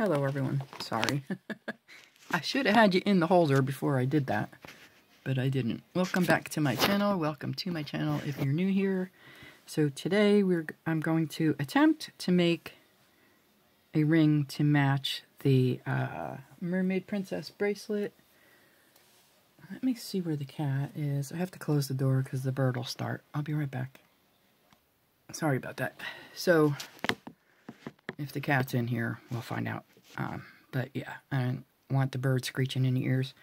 Hello everyone, sorry. I should have had you in the holder before I did that, but I didn't. Welcome back to my channel, welcome to my channel if you're new here. So today I'm going to attempt to make a ring to match the Mermaid Princess bracelet. Let me see where the cat is. I have to close the door because the bird will start. I'll be right back. Sorry about that. So, if the cat's in here, we'll find out. But yeah, I don't want the bird screeching in the ears.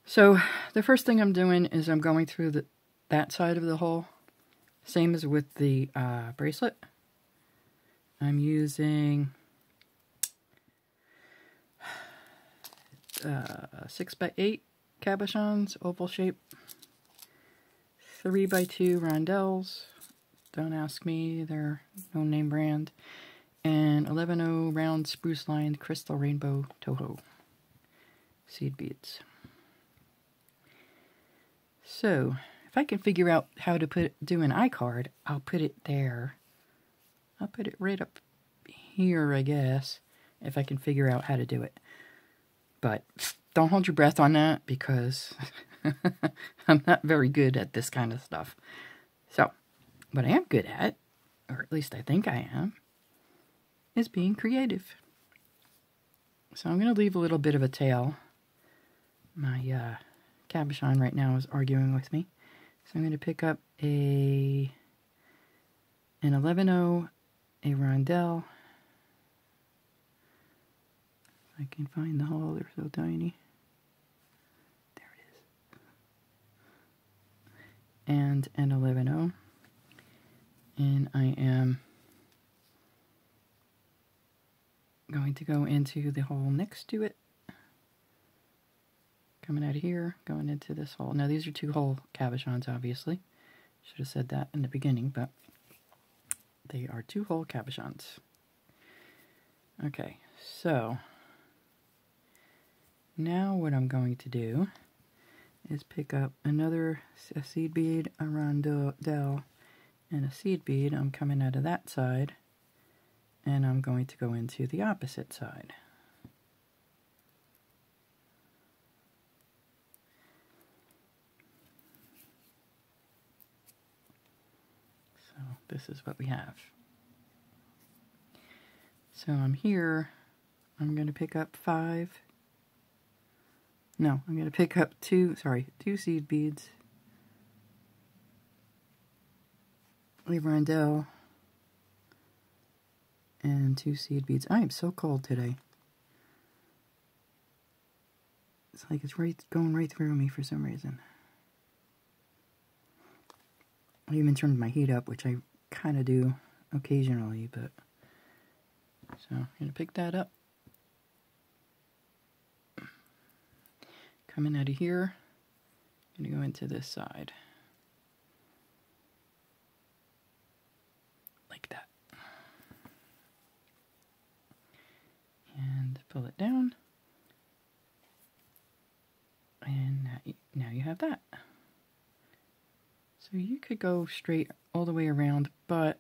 So, the first thing I'm doing is I'm going through that side of the hole. Same as with the bracelet. I'm using 6x8 cabochons, oval shape, 3x2 rondelles. Don't ask me, they're no name brand. And 11/0 round spruce lined crystal rainbow Toho seed beads. So, if I can figure out how to do an iCard, I'll put it there. I'll put it right up here, I guess, if I can figure out how to do it. But don't hold your breath on that because I'm not very good at this kind of stuff. So, what I am good at, or at least I think I am, is being creative. So I'm going to leave a little bit of a tail. My cabochon right now is arguing with me. So I'm going to pick up an 11/0, a rondelle. If I can find the hole, they're so tiny. There it is. And an 11/0. And I am going to go into the hole next to it. Coming out of here, going into this hole. Now these are 2-hole cabochons, obviously. Should have said that in the beginning, but they are 2-hole cabochons. Okay, so now what I'm going to do is pick up a seed bead, a rondelle, and a seed bead. I'm coming out of that side, and I'm going to go into the opposite side. So this is what we have. So I'm here, I'm going to pick up I'm going to pick up two seed beads, a rondelle, and 2 seed beads. I am so cold today. It's like it's going right through me for some reason. I even turned my heat up, which I kind of do occasionally, but... So, I'm going to pick that up. Coming out of here, I'm going to go into this side. Like that. And pull it down. And now you have that. So you could go straight all the way around, but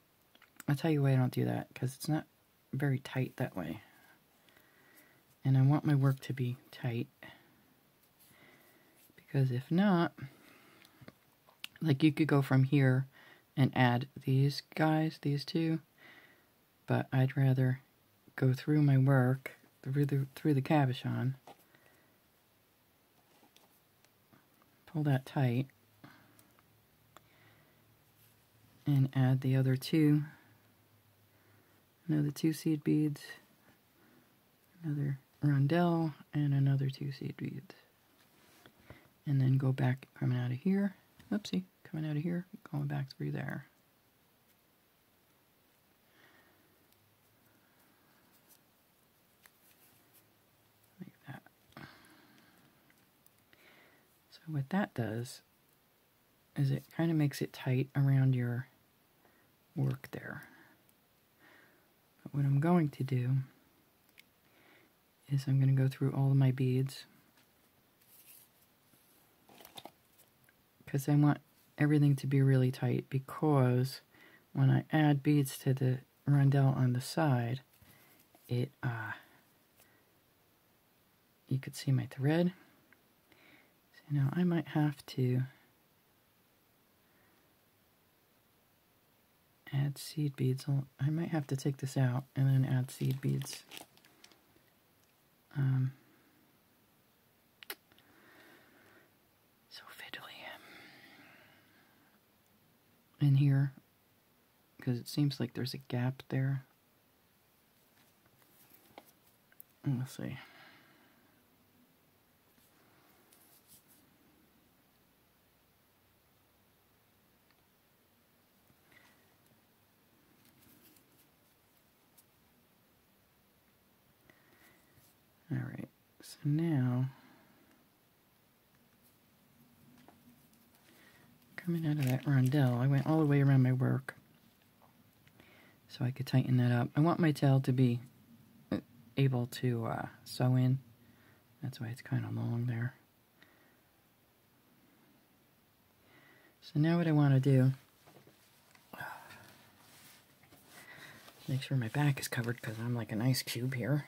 I'll tell you why I don't do that, because it's not very tight that way. And I want my work to be tight. Because if not, like you could go from here and add these guys, these two, but I'd rather go through my work, through the cabochon, pull that tight, and add the other two, another 2 seed beads, another rondelle, and another 2 seed beads. And then go back, coming out of here, oopsie, coming out of here, going back through there. Like that. So what that does is it kind of makes it tight around your work there. But what I'm going to do is I'm going to go through all of my beads, because I want everything to be really tight, because when I add beads to the rondelle on the side, it you could see my thread. So now I might have to add seed beads. I might have to take this out and then add seed beads. So fiddly. In here, because it seems like there's a gap there. Let's see. All right, so now, coming out of that rondelle, I went all the way around my work so I could tighten that up. I want my tail to be able to sew in. That's why it's kind of long there. So now what I want to do, make sure my back is covered because I'm like an ice cube here.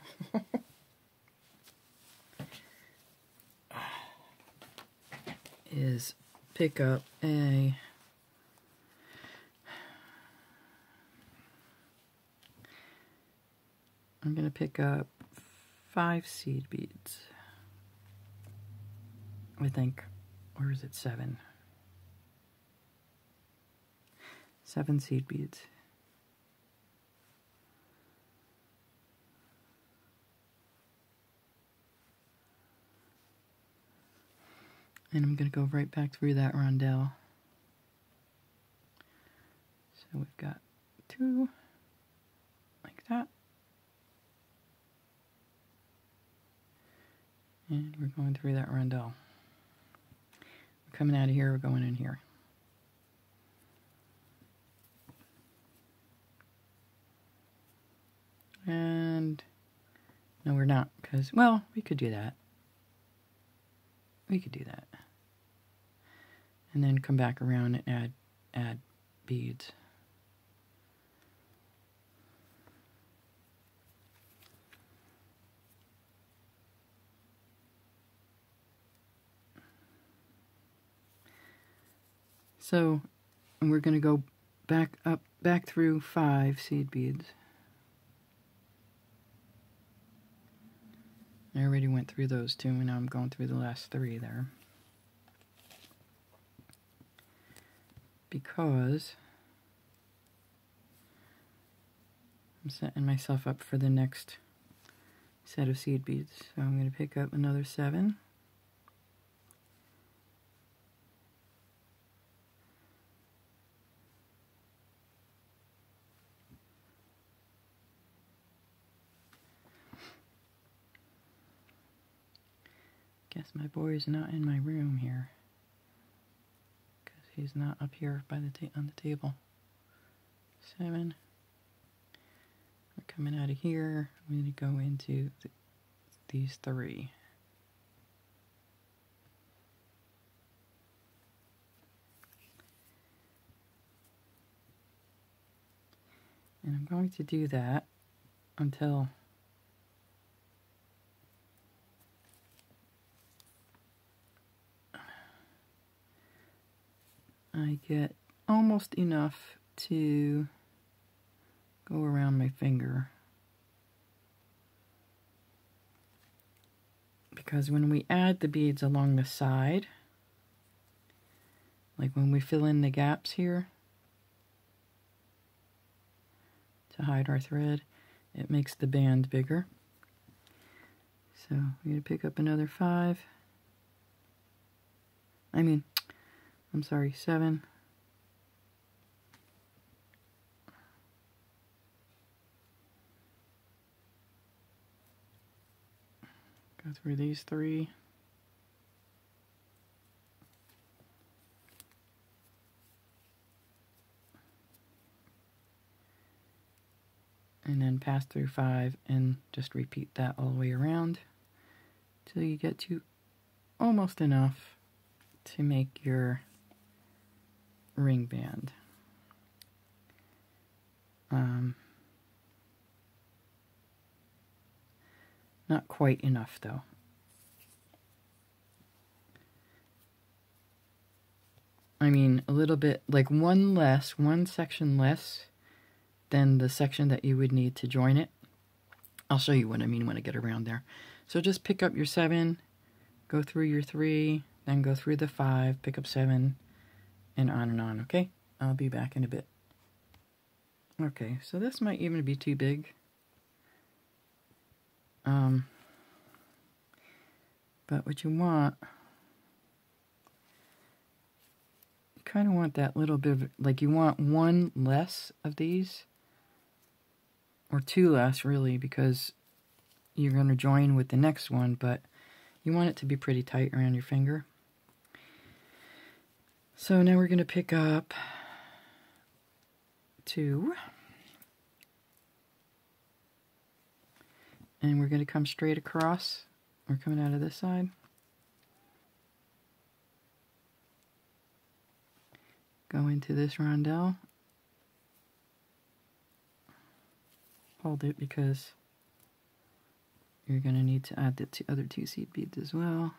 Is pick up I'm going to pick up 5 seed beads, I think, or is it 7? 7 seed beads. And I'm going to go right back through that rondelle. So we've got 2 like that. And we're going through that rondelle. We're coming out of here, we're going in here. And no, we're not, because, well, we could do that. We could do that. And then come back around and add beads. So, and we're going to go back through 5 seed beads. I already went through those 2, and now I'm going through the last 3 there. Because I'm setting myself up for the next set of seed beads. So I'm going to pick up another 7. Guess my boy is not in my room here, because he's not up here by the on the table. 7. We're coming out of here. I'm going to go into these 3. And I'm going to do that until I get almost enough to go around my finger. Because when we add the beads along the side, like when we fill in the gaps here to hide our thread, it makes the band bigger. So I'm going to pick up another 5. I'm sorry, 7. Go through these 3. And then pass through 5 and just repeat that all the way around till you get to almost enough to make your ring band. Not quite enough though. I mean, a little bit, like one section less than the section that you would need to join it. I'll show you what I mean when I get around there. So just pick up your 7, go through your 3, then go through the 5, pick up 7, and on, okay? I'll be back in a bit. Okay, so this might even be too big. But what you want, you kind of want that little bit of, like you want one less of these, or 2 less really, because you're going to join with the next one, but you want it to be pretty tight around your finger. So now we're going to pick up 2, and we're going to come straight across. We're coming out of this side. Go into this rondelle. Hold it because you're going to need to add the other 2 seed beads as well.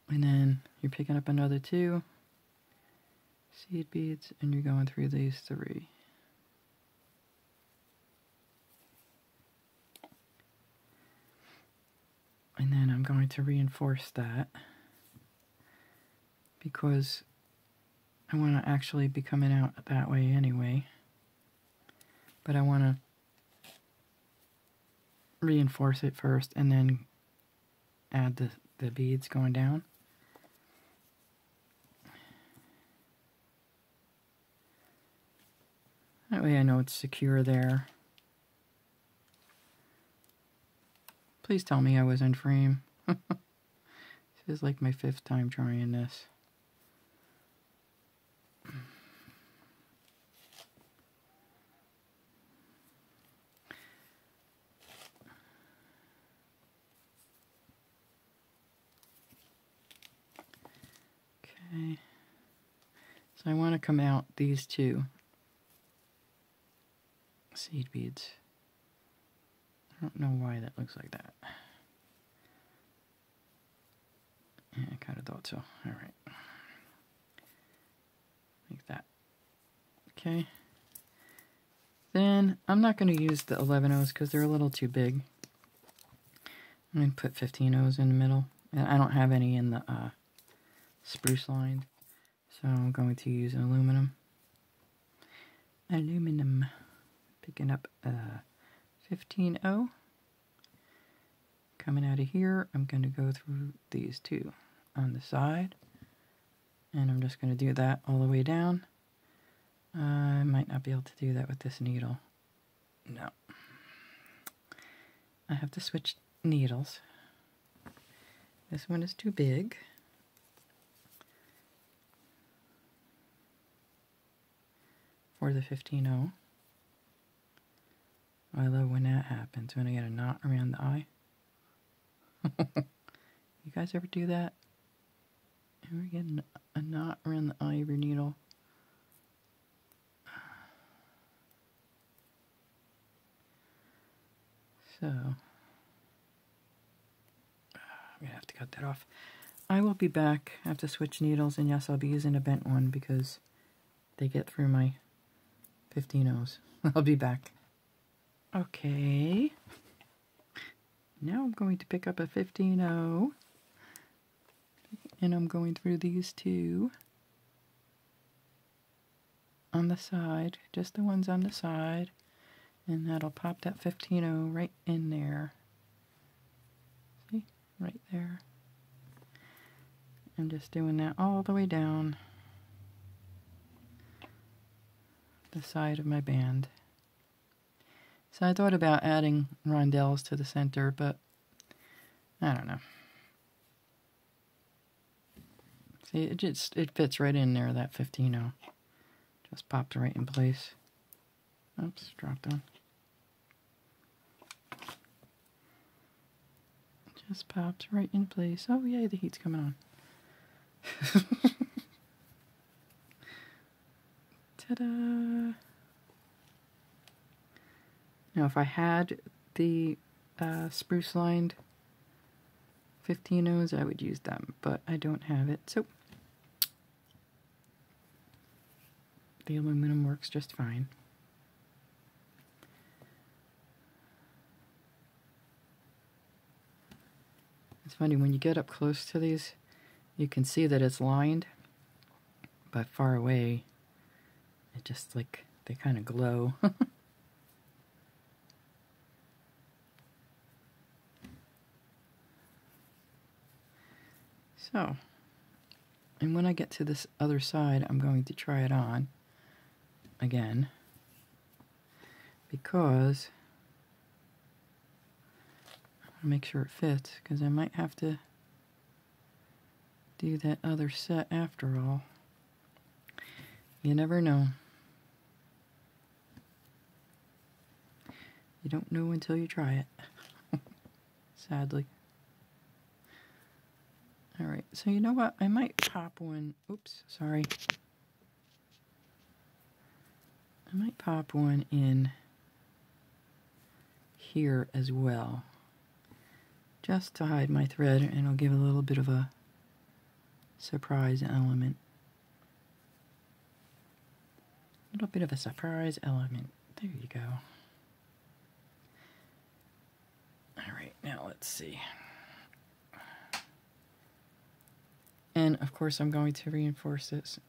And then you're picking up another 2 seed beads and you're going through these 3. And then I'm going to reinforce that because I want to actually be coming out that way anyway. But I want to reinforce it first and then add the beads going down. That way I know it's secure there. Please tell me I was in frame. This is like my 5th time trying this. Okay. So I want to come out these 2 seed beads. I don't know why that looks like that. Yeah, I kind of thought so. Alright. Like that. Okay. Then, I'm not going to use the 11 O's because they're a little too big. I'm going to put 15 O's in the middle. And I don't have any in the spruce line. So I'm going to use an aluminum. Picking up 15O. Coming out of here, I'm going to go through these 2 on the side. And I'm just going to do that all the way down. I might not be able to do that with this needle. No. I have to switch needles. This one is too big. For the 15O. I love when that happens, when I get a knot around the eye. You guys ever do that? Ever get a knot around the eye of your needle? So, I'm going to have to cut that off. I will be back. I have to switch needles, and yes, I'll be using a bent one because they get through my 15Os. I'll be back. Okay. Now I'm going to pick up a 15O. And I'm going through these 2 on the side, just the ones on the side, and that'll pop that 15O right in there. See? Right there. I'm just doing that all the way down the side of my band. So I thought about adding rondelles to the center, but I don't know. See, it fits right in there, that 15O. Just popped right in place. Oops, dropped on. Just popped right in place. Oh yay, the heat's coming on. Ta-da! Now if I had the spruce lined 15 O's, I would use them, but I don't have it, so the aluminum works just fine. It's funny, when you get up close to these, you can see that it's lined, but far away, it just like, they kind of glow. So, and when I get to this other side, I'm going to try it on again, because I want to make sure it fits, because I might have to do that other set after all. You never know. You don't know until you try it. Sadly. Alright, so you know what? I might pop one. Oops, sorry. I might pop one in here as well, just to hide my thread, and it'll give a little bit of a surprise element. A little bit of a surprise element. There you go. Alright, now let's see. And of course I'm going to reinforce this.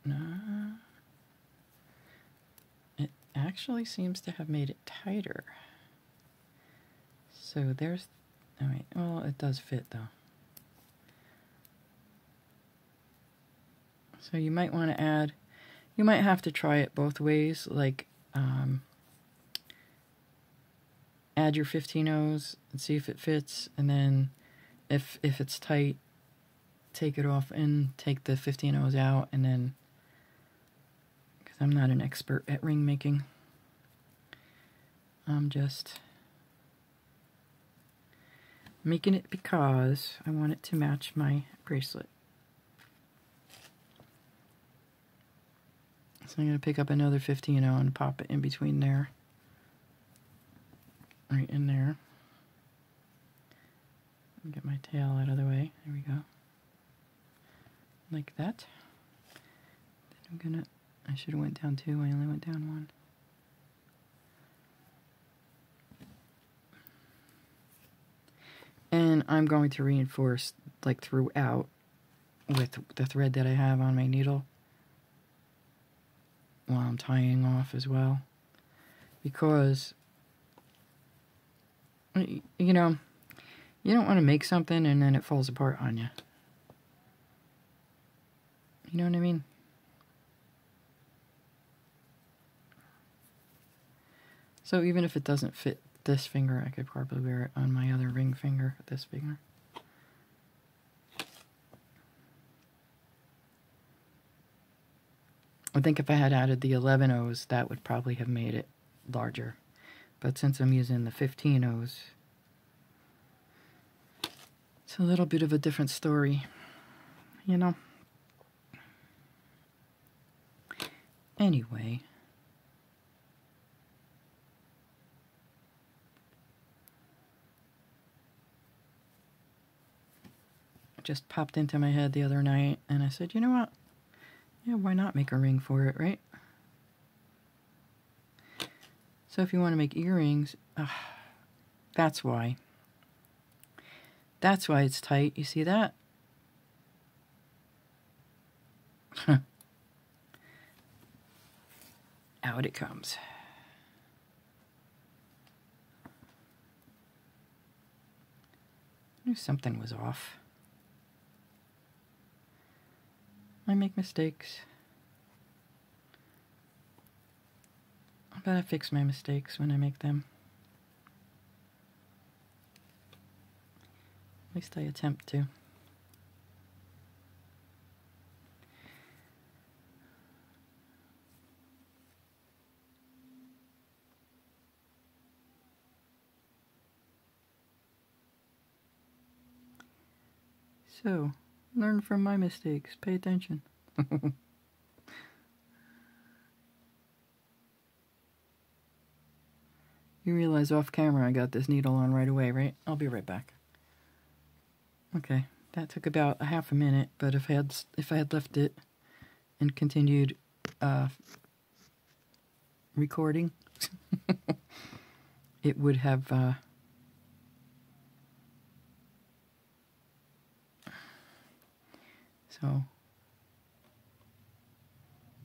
No. It actually seems to have made it tighter. So there's, alright, well it does fit though. So you might want to add, you might have to try it both ways, like add your 15 O's and see if it fits, and then if it's tight, take it off and take the 15 O's out, and then, because I'm not an expert at ring making, I'm just making it because I want it to match my bracelet. So I'm going to pick up another 15 O and pop it in between there. Right in there. Get my tail out of the way. There we go. Like that. Then I should have went down 2. I only went down 1. And I'm going to reinforce like throughout with the thread that I have on my needle while I'm tying off as well, because you know, you don't want to make something and then it falls apart on you. You know what I mean? So even if it doesn't fit this finger, I could probably wear it on my other ring finger, this finger. I think if I had added the 11 O's, that would probably have made it larger. But since I'm using the 15 O's, it's a little bit of a different story, you know? Anyway. It just popped into my head the other night, and I said, you know what? Yeah, why not make a ring for it, right? So if you want to make earrings, that's why. That's why it's tight. You see that? Out it comes. I knew something was off. I make mistakes. But I fix my mistakes when I make them. At least I attempt to. So, learn from my mistakes. Pay attention. You realize off camera I got this needle on right away, right? I'll be right back. Okay, that took about a half a minute, but if I had left it and continued recording, it would have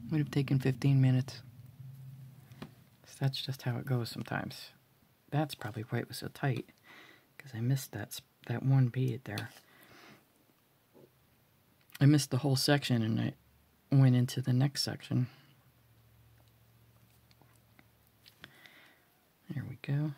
would have taken 15 minutes. So that's just how it goes sometimes. That's probably why it was so tight, because I missed that one bead there. I missed the whole section and I went into the next section. There we go.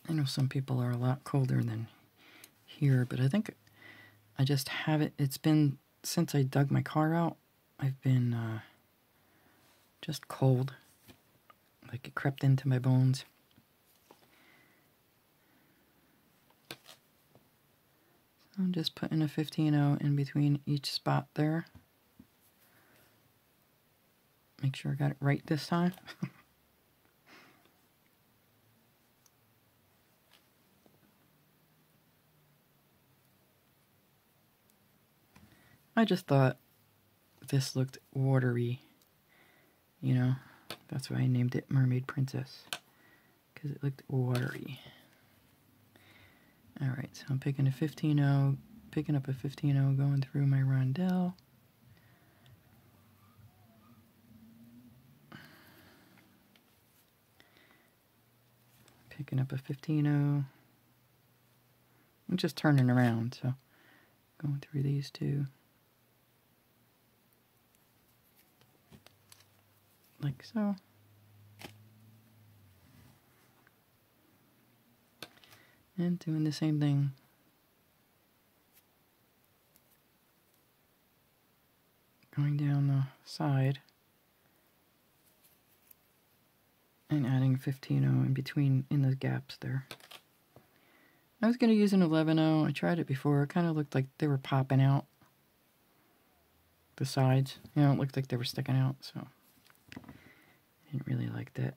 I know some people are a lot colder than here, but I think I just have it. It's been since I dug my car out, I've been just cold. Like it crept into my bones. So I'm just putting a 15-0 in between each spot there. Make sure I got it right this time. I just thought this looked watery, you know. That's why I named it Mermaid Princess, because it looked watery. Alright, so I'm picking a 15-0, picking up a 15-0, going through my rondelle. Picking up a 15-0. I'm just turning around, so going through these two. Like so. And doing the same thing. Going down the side. And adding 15-0 in between, in the gaps there. I was going to use an 11-0. I tried it before. It kind of looked like they were popping out. The sides. You know, it looked like they were sticking out, so I didn't really like that.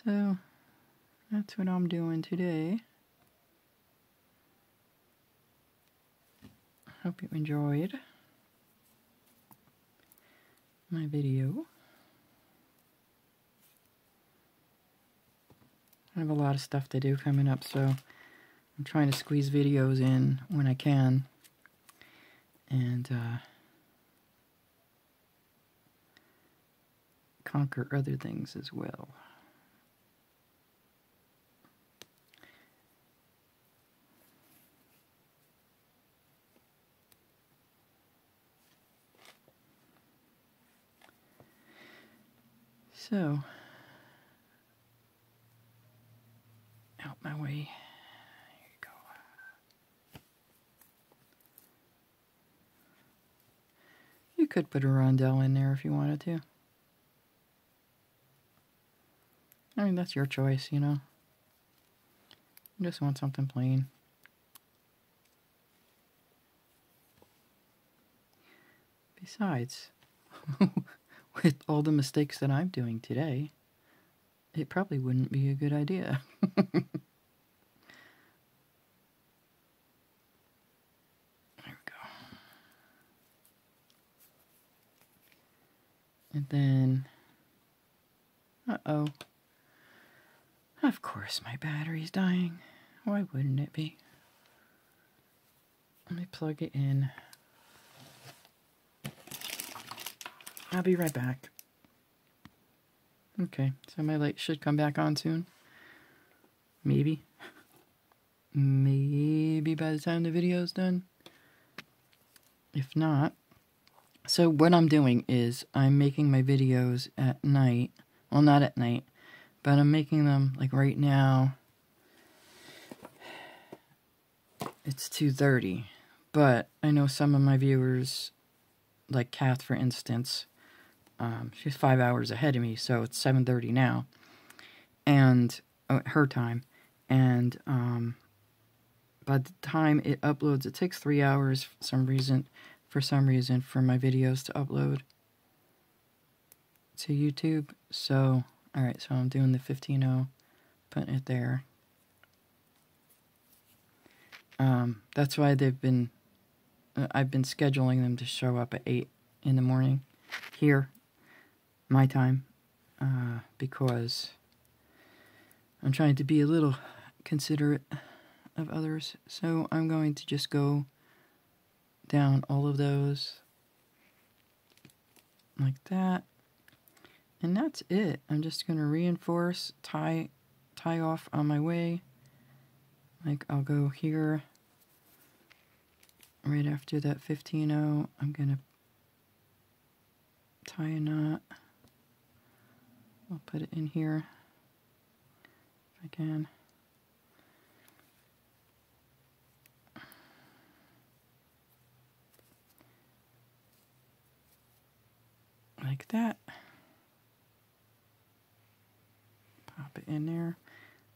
So that's what I'm doing today. Hope you enjoyed my video. I have a lot of stuff to do coming up, so I'm trying to squeeze videos in when I can. And conquer other things as well. So, out my way. Here you go. You could put a rondelle in there if you wanted to. I mean, that's your choice, you know. I just want something plain. Besides, with all the mistakes that I'm doing today, it probably wouldn't be a good idea. There we go. And then, uh-oh. Of course my battery's dying. Why wouldn't it be? Let me plug it in. I'll be right back. Okay, so my light should come back on soon. Maybe. Maybe by the time the video's done. If not. So what I'm doing is I'm making my videos at night. Well, not at night, but I'm making them like right now. It's 2:30, but I know some of my viewers like Kath, for instance, she's 5 hours ahead of me, so it's 7:30 now, and her time, and by the time it uploads, it takes 3 hours for some reason for my videos to upload to YouTube. So, alright, so I'm doing the 15:0, putting it there. That's why I've been scheduling them to show up at 8 in the morning here, my time, because I'm trying to be a little considerate of others. So I'm going to just go down all of those like that, and that's it. I'm just going to reinforce, tie off on my way. Like, I'll go here right after that 15:0. I'm going to tie a knot. I'll put it in here if I can. Like that. Pop it in there,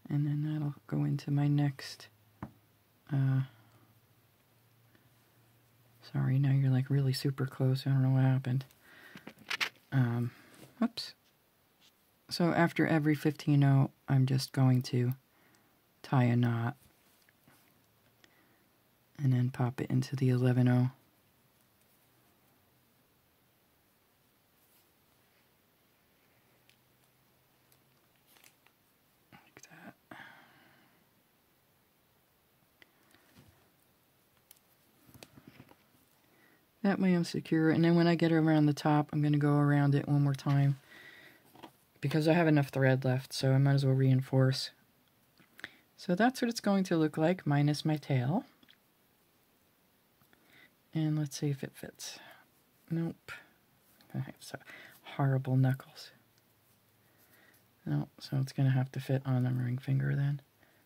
and then that'll go into my next, sorry, now you're like really super close. I don't know what happened. Whoops. So after every 15:0, I'm just going to tie a knot and then pop it into the 11:0. Like that. That way I'm secure, and then when I get around the top, I'm going to go around it one more time because I have enough thread left, so I might as well reinforce. So that's what it's going to look like, minus my tail. And let's see if it fits. Nope. I have so horrible knuckles. No, so it's going to have to fit on a ring finger then.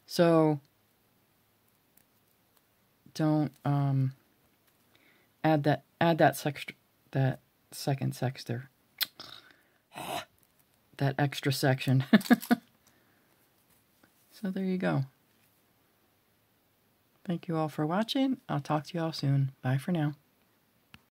So don't add that second sexter. That extra section. So there you go. Thank you all for watching. I'll talk to you all soon. Bye for now.